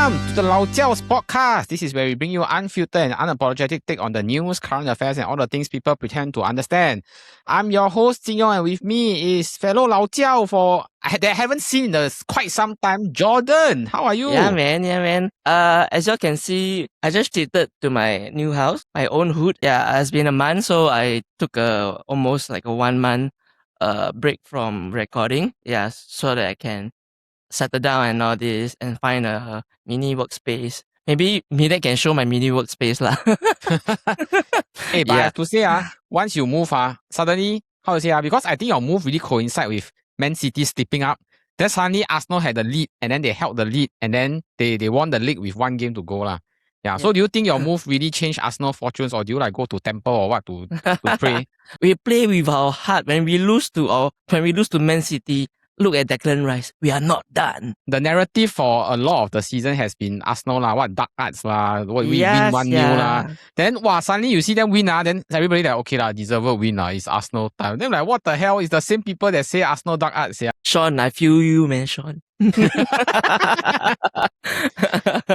Welcome to the Lao Jiaos Podcast. This is where we bring you unfiltered and unapologetic take on the news, current affairs, and all the things people pretend to understand. I'm your host, Yong, and with me is fellow Lao Jiao that I haven't seen in quite some time, Jordan. How are you? Yeah, man. As you can see, I just shifted to my new house, my own hood. Yeah, it's been a month, so I took almost like a 1 month break from recording. Yeah, so that I can settle down and all this and find a mini workspace. Maybe Mida can show my mini workspace lah. Hey, but I have to say, once you move, suddenly, how to say, because I think your move really coincide with Man City slipping up. Then suddenly Arsenal had the lead and then they held the lead and then they won the league with 1 game to go lah. Yeah. So do you think your move really changed Arsenal fortunes, or do you like go to temple or what to pray? We play with our heart. When we lose to Man City, look at Declan Rice. We are not done. The narrative for a lot of the season has been Arsenal lah, what dark arts lah, what we win 1-0 lah. Then suddenly you see them win then everybody like okay lah, deserved win lah. It's Arsenal time. Then like what the hell is the same people that say Arsenal dark arts? Yeah. Sean, I feel you, man, Sean.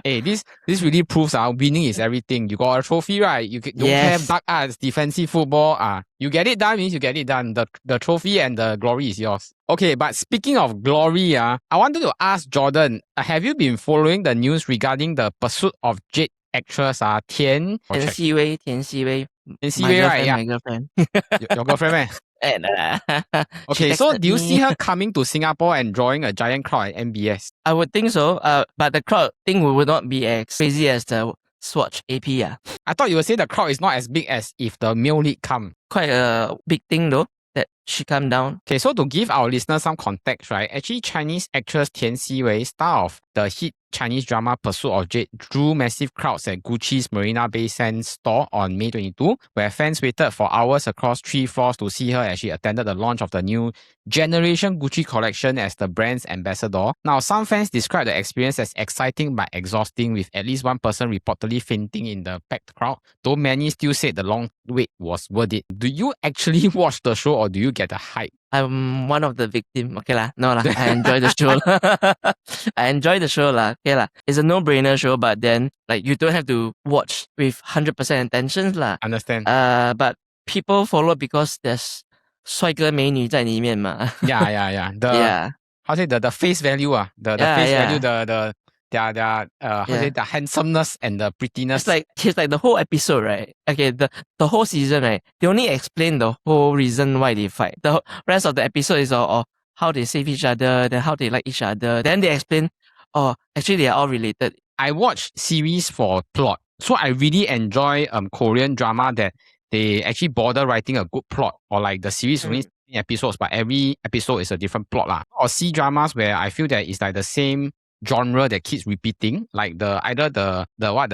Hey, this really proves winning is everything. You got a trophy, right? You don't have dark arts, defensive football. You get it done means you get it done. The trophy and the glory is yours. Okay, but speaking of glory, I wanted to ask Jordan, have you been following the news regarding the pursuit of Jade actress Tian Xiwei? Tian Xiwei, right? Yeah. My girlfriend. Your girlfriend, man. Okay, so do you see her coming to Singapore and drawing a giant crowd at MBS? I would think so. But the crowd thing would not be as crazy as the Swatch AP. I thought you would say the crowd is not as big as if the male lead come. Quite a big thing though, that she come down. Okay, so to give our listeners some context, right? Actually, Chinese actress Tian Xiwei, star of the hit Chinese drama Pursuit of Jade, drew massive crowds at Gucci's Marina Bay Sands store on May 22, where fans waited for hours across 3 floors to see her as she attended the launch of the new Generation Gucci collection as the brand's ambassador. Now, some fans described the experience as exciting but exhausting, with at least one person reportedly fainting in the packed crowd, though many still said the long wait was worth it. Do you actually watch the show or do you get the hype? I'm one of the victims. Okay lah. No lah. I enjoy the show. I enjoy the show lah. Okay lah. It's a no-brainer show, but then like you don't have to watch with 100% attention lah. Understand. But people follow because there's 帅哥美女在里面嘛. Yeah. How to say the face value the face value the handsomeness and the prettiness. It's like the whole episode, right? Okay, the whole season, right? They only explain the whole reason why they fight. The rest of the episode is all how they save each other, then how they like each other. Then they explain, actually they are all related. I watch series for plot. So I really enjoy Korean drama that they actually bother writing a good plot, or like the series only 16 episodes, but every episode is a different plot lah. Or see dramas where I feel that it's like the same genre that keeps repeating, like either the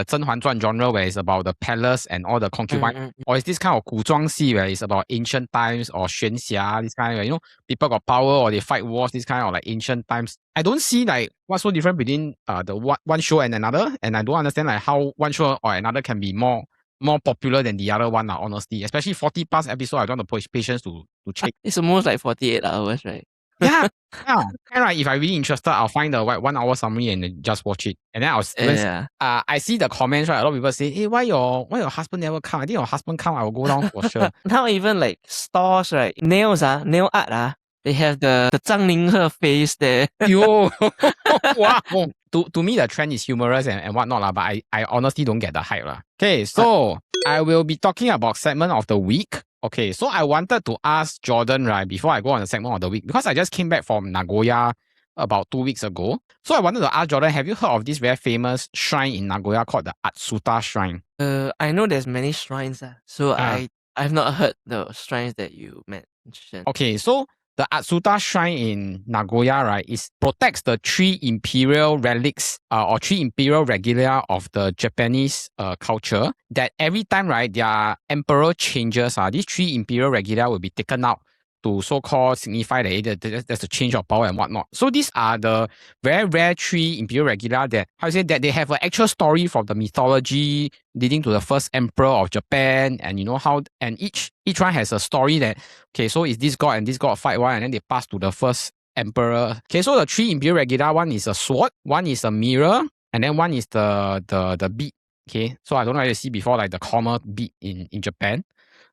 甄嬛传 genre where it's about the palace and all the concubine, or it's this kind of 古装戏 where it's about ancient times, or 玄侠, this kind where people got power or they fight wars, this kind of like ancient times. I don't see like what's so different between the one show and another, and I don't understand like how one show or another can be more popular than the other one, honestly. Especially 40 plus episodes, I don't have the patience to check. It's almost like 48 hours, right? Yeah. And like, if I'm really interested, I'll find the 1 hour summary and just watch it. And then I see the comments, right? A lot of people say, hey, why your husband never come? I think your husband come, I will go down for sure. Now even like stores, right? Nails, nail art, they have the Zhang Ninghe face there. Yo, wow. To me, the trend is humorous and whatnot, but I honestly don't get the hype. Okay, so I will be talking about segment of the week. Okay, so I wanted to ask Jordan, right, before I go on the segment of the week, because I just came back from Nagoya about 2 weeks ago. So I wanted to ask Jordan, have you heard of this very famous shrine in Nagoya called the Atsuta Shrine? I know there's many shrines, so I've not heard the shrines that you mentioned. Okay, so the Atsuta Shrine in Nagoya, right, protects the 3 imperial relics or 3 imperial regalia of the Japanese culture, that every time, right, their emperor changes, these 3 imperial regalia will be taken out to so-called signify that there's a change of power and whatnot. So these are the very rare 3 imperial regalia that they have an actual story from the mythology leading to the first emperor of Japan, and and each one has a story that, okay, so is this god and this god fight one, and then they pass to the first emperor. Okay, so the 3 imperial regalia, one is a sword, one is a mirror, and then one is the beat. Okay, so I don't know if you see before, like the comma beat in Japan.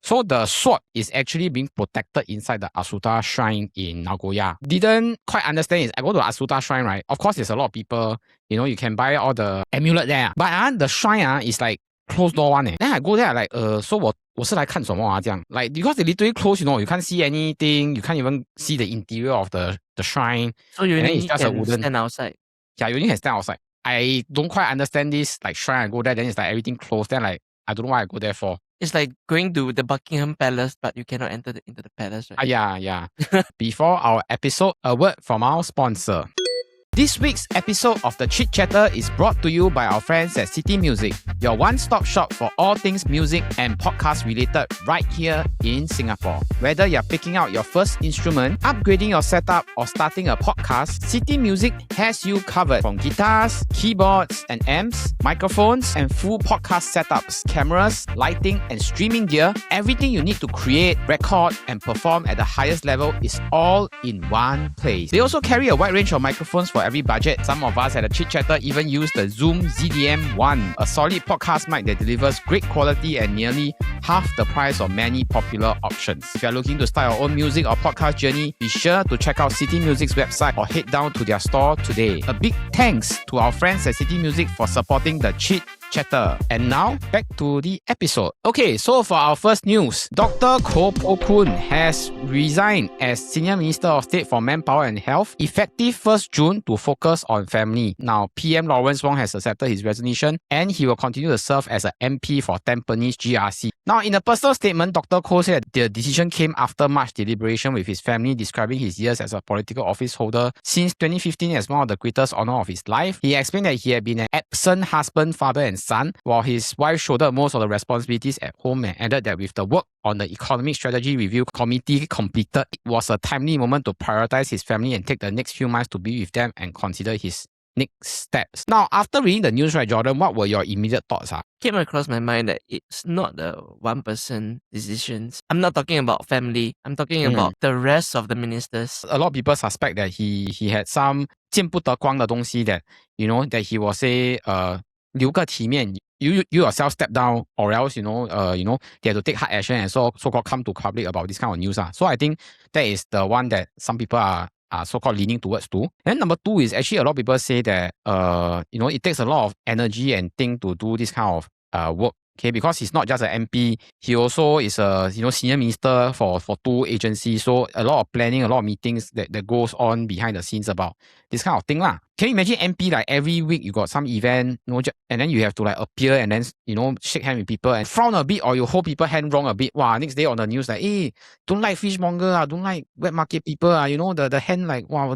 So the sword is actually being protected inside the Asuta Shrine in Nagoya. Didn't quite understand is I go to Asuta Shrine, right? Of course, there's a lot of people, you can buy all the amulet there. But the shrine is like closed door one. Then I go there like, so 我是来看什么啊这样? Like, because they literally close, you can't see anything. You can't even see the interior of the shrine. So you and then only it's just a can wooden. stand outside. Yeah, you only can stand outside. I don't quite understand this like shrine. I go there, then it's like everything closed. Then like, I don't know why I go there for. It's like going to the Buckingham Palace, but you cannot enter into the palace, right? Yeah. Before our episode, a word from our sponsor. This week's episode of the Chit Chatter is brought to you by our friends at CityMusic, your one-stop shop for all things music and podcast related right here in Singapore. Whether you're picking out your first instrument, upgrading your setup, or starting a podcast, CityMusic has you covered from guitars, keyboards and amps, microphones and full podcast setups, cameras, lighting and streaming gear. Everything you need to create, record and perform at the highest level is all in one place. They also carry a wide range of microphones for every budget. Some of us at the Chit Chatter even use the Zoom ZDM1, a solid podcast mic that delivers great quality at nearly half the price of many popular options. If you're looking to start your own music or podcast journey, be sure to check out CityMusic's website or head down to their store today. A big thanks to our friends at CityMusic for supporting the Chit Chatter. And now, back to the episode. Okay, so for our first news, Dr. Koon has resigned as Senior Minister of State for Manpower and Health, effective 1st June to focus on family. Now, PM Lawrence Wong has accepted his resignation and he will continue to serve as an MP for Tampines GRC. Now, in a personal statement, Dr. Koh said the decision came after much deliberation with his family, describing his years as a political office holder since 2015 as one of the greatest honor of his life. He explained that he had been an absent husband, father and son, while his wife shouldered most of the responsibilities at home, and added that with the work on the Economic Strategy Review Committee completed, it was a timely moment to prioritize his family and take the next few months to be with them and consider his next steps. Now, after reading the news, right, Jordan, what were your immediate thoughts? Came across my mind that it's not the one person decisions. I'm not talking about family. I'm talking about the rest of the ministers. A lot of people suspect that he had some 见不得光的东西 that, that he will say, 留个体面, you yourself step down, or else, they have to take hard action and so-called come to public about this kind of news. So I think that is the one that some people are so-called leaning towards too. And number two is actually a lot of people say that, it takes a lot of energy and thing to do this kind of work. Okay, because he's not just an MP, he also is a senior minister for two agencies. So a lot of planning, a lot of meetings that goes on behind the scenes about this kind of thing lah. Can you imagine MP like every week you got some event, and then you have to like appear and then shake hands with people and frown a bit, or you hold people hand wrong a bit. Wow, next day on the news like, hey, don't like fishmonger, don't like wet market people, the hand like, wow,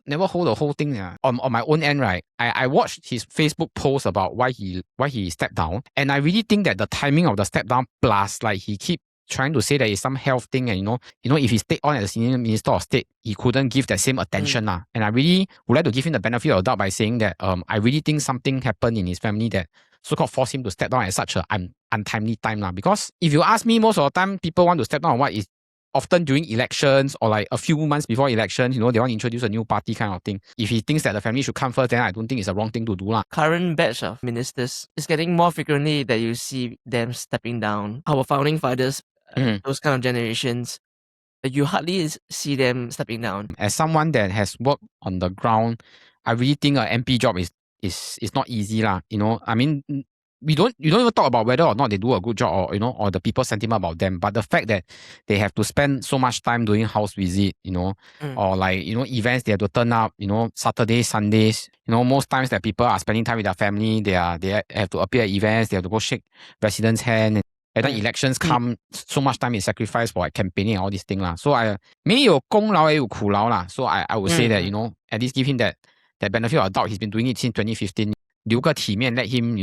never hold the whole thing. On my own end, right, I watched his Facebook post about why he stepped down, and I really think that the timing of the step down plus like he keep trying to say that it's some health thing, and if he stayed on as a senior minister of state, he couldn't give that same attention. And I really would like to give him the benefit of the doubt by saying that I really think something happened in his family that so-called forced him to step down at such an untimely time. Because if you ask me, most of the time people want to step down on what is often during elections or like a few months before elections, they want to introduce a new party kind of thing. If he thinks that the family should come first, then I don't think it's a wrong thing to do. Current batch of ministers is getting more frequently that you see them stepping down. Our founding fathers, those kind of generations, you hardly see them stepping down. As someone that has worked on the ground, I really think an MP job is not easy. I mean, you don't even talk about whether or not they do a good job or the people sentiment about them, but the fact that they have to spend so much time doing house visit, or like, events, they have to turn up, Saturdays, Sundays, most times that people are spending time with their family, they have to appear at events, they have to go shake residents' hand, and then elections come, so much time is sacrificed for like campaigning and all these things. So 没有功劳也有苦劳 So I would say that, at least give him that benefit of the doubt. He's been doing it since 2015. 留个体面, let him,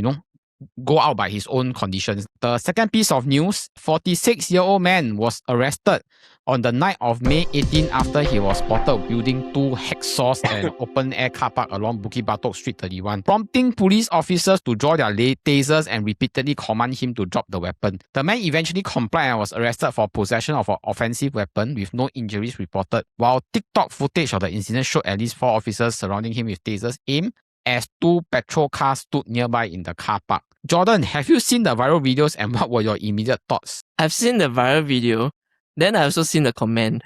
go out by his own conditions. The second piece of news, 46-year-old man was arrested on the night of May 18 after he was spotted wielding 2 hacksaws at an open-air car park along Bukit Batok Street 31, prompting police officers to draw their tasers and repeatedly command him to drop the weapon. The man eventually complied and was arrested for possession of an offensive weapon with no injuries reported, while TikTok footage of the incident showed at least 4 officers surrounding him with tasers aimed as two petrol cars stood nearby in the car park. Jordan, have you seen the viral videos and what were your immediate thoughts? I've seen the viral video. Then I also seen the comment.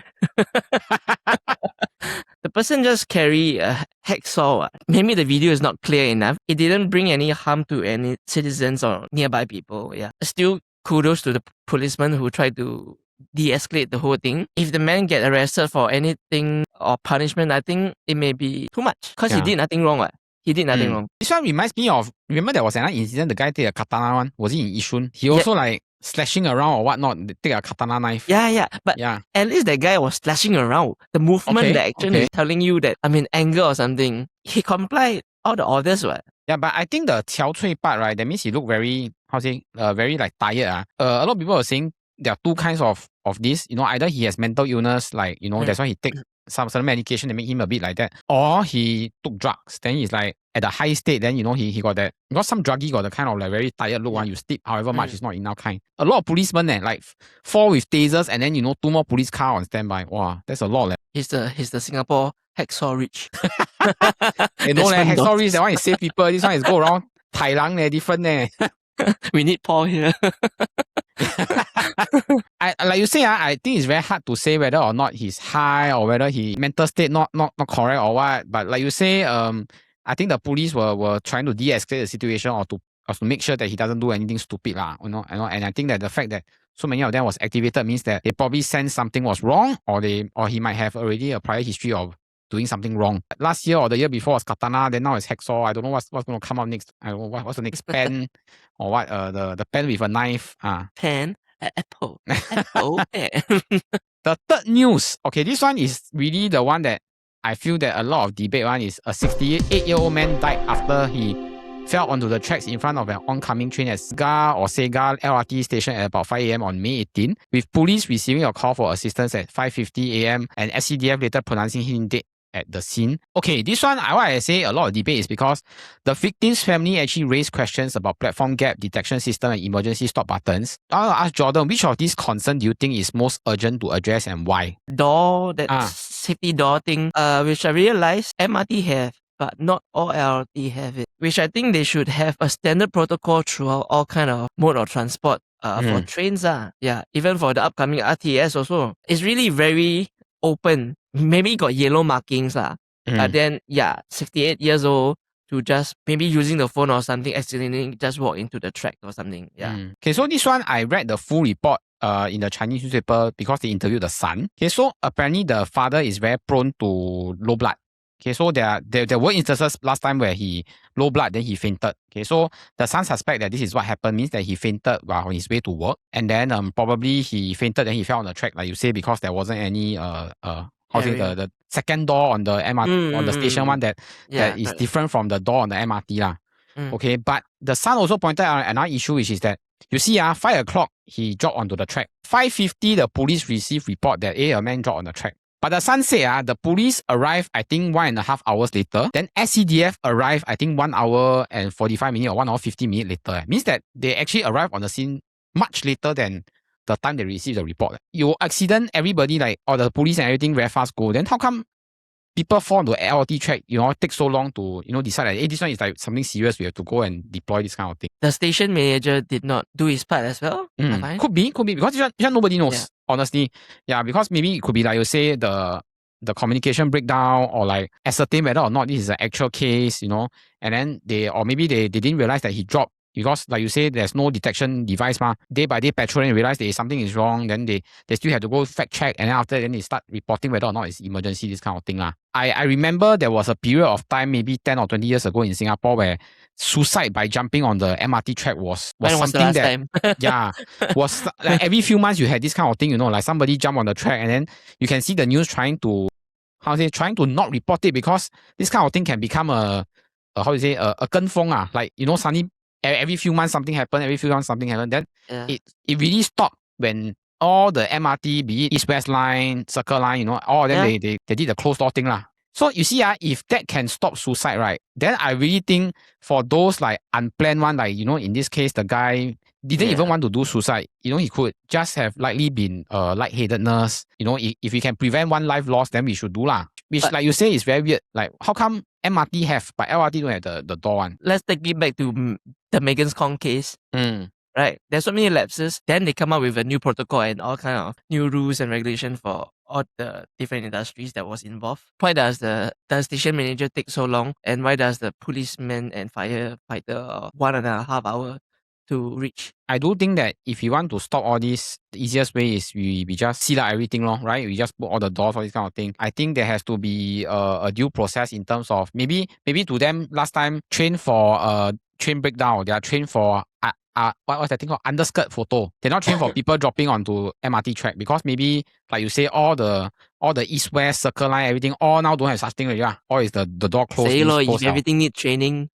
The person just carry a hacksaw. Maybe the video is not clear enough. It didn't bring any harm to any citizens or nearby people. Yeah. Still, kudos to the policeman who tried to de-escalate the whole thing. If the man get arrested for anything or punishment, I think it may be too much. Because he did nothing wrong. He did nothing wrong. This one reminds me of, remember there was another incident, the guy take a katana one. Was he in Yishun? He also like slashing around or whatnot, take a katana knife. Yeah. But at least that guy was slashing around. The movement, the action is telling you that I'm in anger or something. He complied all the orders. Yeah, but I think the 憔悴 part, right, that means he looked very, very like tired. A lot of people are saying there are two kinds of this. Either he has mental illness, like, that's why he take some certain medication that make him a bit like that. Or he took drugs. Then he's like at a high state, then he got that. Because some druggie got the kind of like very tired look one. You sleep however much is not enough kind. A lot of policemen like fall with tasers and then 2 more police car on standby. Wow, that's a lot. He's the Singapore hacksaw rich. Hacksaw rich, that one is save people. This one is go around Thailand, different. We need Paul here. Like you say, I think it's very hard to say whether or not he's high or whether he mental state not correct or what. But like you say, I think the police were trying to de-escalate the situation or to make sure that he doesn't do anything stupid and I think that the fact that so many of them was activated means that they probably sensed something was wrong or he might have already a prior history of doing something wrong. Last year or the year before was katana, then now it's hacksaw. I don't know what's going to come up next. I don't know what's the next pen or what the pen with a knife. Pen, apple, pen. The third news. Okay, this one is really the one that I feel that a lot of debate one is a 68-year-old man died after he fell onto the tracks in front of an oncoming train at segar LRT station at about 5 a.m. on May 18, with police receiving a call for assistance at 5:50 a.m. and SCDF later pronouncing him dead at the scene. Okay, this one, why I say a lot of debate is because the victim's family actually raised questions about platform gap detection system and emergency stop buttons. I want to ask Jordan, which of these concerns do you think is most urgent to address and why? Door, that safety door thing, which I realized MRT have, but not all LRT have it. Which I think they should have a standard protocol throughout all kind of mode of transport for trains. Yeah, even for the upcoming RTS also. It's really very open. Maybe got yellow markings. But then, 68 years old to just maybe using the phone or something, accidentally just walk into the track or something. Yeah. Okay, so this one, I read the full report in the Chinese newspaper because they interviewed the son. Okay, so apparently the father is very prone to low blood. Okay, so there were instances last time where he low blood, then he fainted. Okay, so the son suspect that this is what happened, means that he fainted while on his way to work, and then probably he fainted, then he fell on the track, like you say, because there wasn't any the second door on the MRT on the station one that is different from the door on the MRT . Okay, but the son also pointed out another issue, which is that you see 5 o'clock he dropped onto the track. 5:50 the police received report that a man dropped on the track. But the son said the police arrived, I think 1.5 hours later. Then SCDF arrived, I think 1 hour and 45 minutes or 1 hour 50 minutes later. Means that they actually arrived on the scene much later than the time they received the report. You accident, everybody or the police and everything very fast go. Then how come people fall onto LRT track, take so long to, decide that, hey, this one is like something serious, we have to go and deploy this kind of thing. The station manager did not do his part as well? Could be, because this one nobody knows, honestly. Yeah, because maybe it could be like you say, the communication breakdown or like ascertain whether or not this is an actual case, and then maybe they didn't realize that he dropped. Because like you say, there's no detection device. Day by day patrolling, they realize something is wrong. Then they still have to go fact check. And then after then they start reporting whether or not it's emergency, this kind of thing. I remember there was a period of time, maybe 10 or 20 years ago in Singapore, where suicide by jumping on the MRT track was something that, was like every few months you had this kind of thing, like somebody jump on the track and then you can see the news trying to not report it, because this kind of thing can become a genfeng. Like, suddenly every few months something happened, then it really stopped when all the MRT, be it East West Line, Circle Line, all of them, they did the closed door thing. So you see, if that can stop suicide, right, then I really think for those like unplanned one, like, in this case, the guy didn't even want to do suicide. He could just have likely been lightheadedness. If we can prevent one life loss, then we should do . Which, like you say, is very weird. Like, how come MRT have, but LRT don't have the door one? Let's take it back to the Megan's Kong case. Right, there's so many lapses. Then they come up with a new protocol and all kind of new rules and regulation for all the different industries that was involved. Why does the station manager take so long? And why does the policeman and firefighter 1.5 hour to reach? I do think that if you want to stop all this, the easiest way is we just seal out everything, right? We just put all the doors, all this kind of thing. I think there has to be a due process in terms of maybe to them last time train for train breakdown. They are trained for what's that thing called? Underskirt photo. They're not trained for people dropping onto MRT track because maybe, like you say, all the east-west circle line, everything, all now don't have such thing already. Yeah. Or is the door closed? Say if everything need training.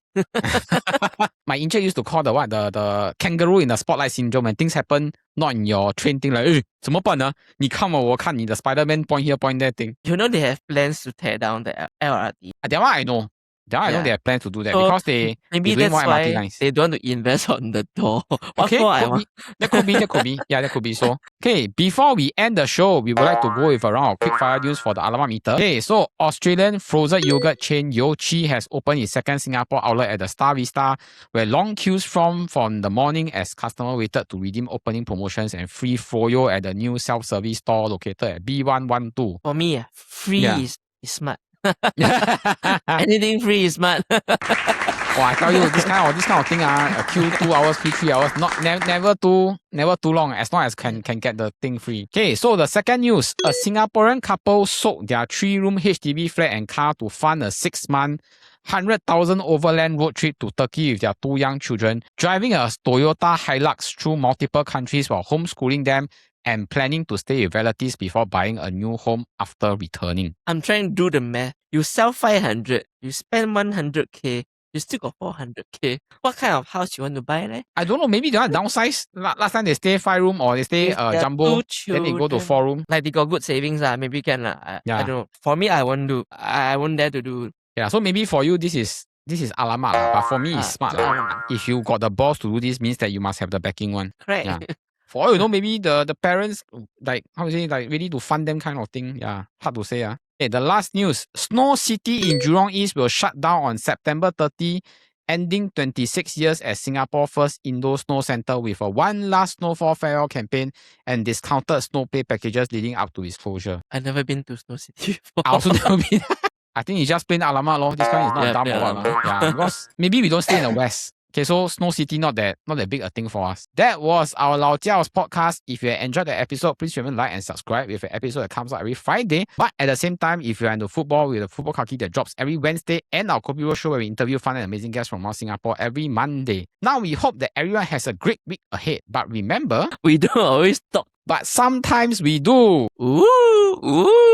My injured used to call the kangaroo in the spotlight syndrome. When things happen not in your train thing, like 怎么办呢？你看我看你的 Spider-Man point here point there thing. You know they have plans to tear down the LRT. That one I know. I know they have plans to do that because maybe that's why lines. They don't want to invest on the door. Okay, that could be. Yeah, that could be so. Okay, before we end the show, we would like to go with a round of quick fire news for the Alamak Meter. Okay, so Australian frozen yogurt chain Yochi has opened its second Singapore outlet at the Star Vista, where long queues from the morning as customers waited to redeem opening promotions and free froyo at the new self-service store located at B112. For me, free is smart. Anything free is smart. I tell you, this kind of thing, a queue 2 hours, free 3 hours, never too long as can get the thing free. Okay, so the second news, a Singaporean couple sold their 3-room HDB flat and car to fund a 6-month 100,000 overland road trip to Turkey with their 2 young children, driving a Toyota Hilux through multiple countries while homeschooling them and planning to stay with relatives before buying a new home after returning. I'm trying to do the math. You sell 500, you spend 100k, you still got 400k. What kind of house you want to buy, right? I don't know. Maybe they want to downsize. Last time they stay 5-room or they stay jumbo. Then they go to 4-room. Like they got good savings. Maybe can. I don't know. For me, I won't dare to do. Yeah, so maybe for you, this is Alamak. But for me, it's smart. If you got the balls to do this, means that you must have the backing one. Correct. Yeah. For all you know, maybe the parents, like, how to say, like, ready to fund them kind of thing. Yeah, hard to say. Okay, the last news. Snow City in Jurong East will shut down on September 30, ending 26 years as Singapore's first indoor snow centre with a one last snowfall farewell campaign and discounted snow pay packages leading up to its closure. I've never been to Snow City before. I also never been. I think it's just plain Alamak lor. This one is not dumb or what. Yeah, because maybe we don't stay in the west. Okay, so Snow City not that big a thing for us. That was our Lao Jiaos podcast. If you enjoyed the episode, please remember to like and subscribe with an episode that comes out every Friday. But at the same time, if you're into football, with a football khaki that drops every Wednesday, and our Kopi Road show where we interview fun and amazing guests from Singapore every Monday. Now we hope that everyone has a great week ahead. But remember, we don't always talk, but sometimes we do. Ooh.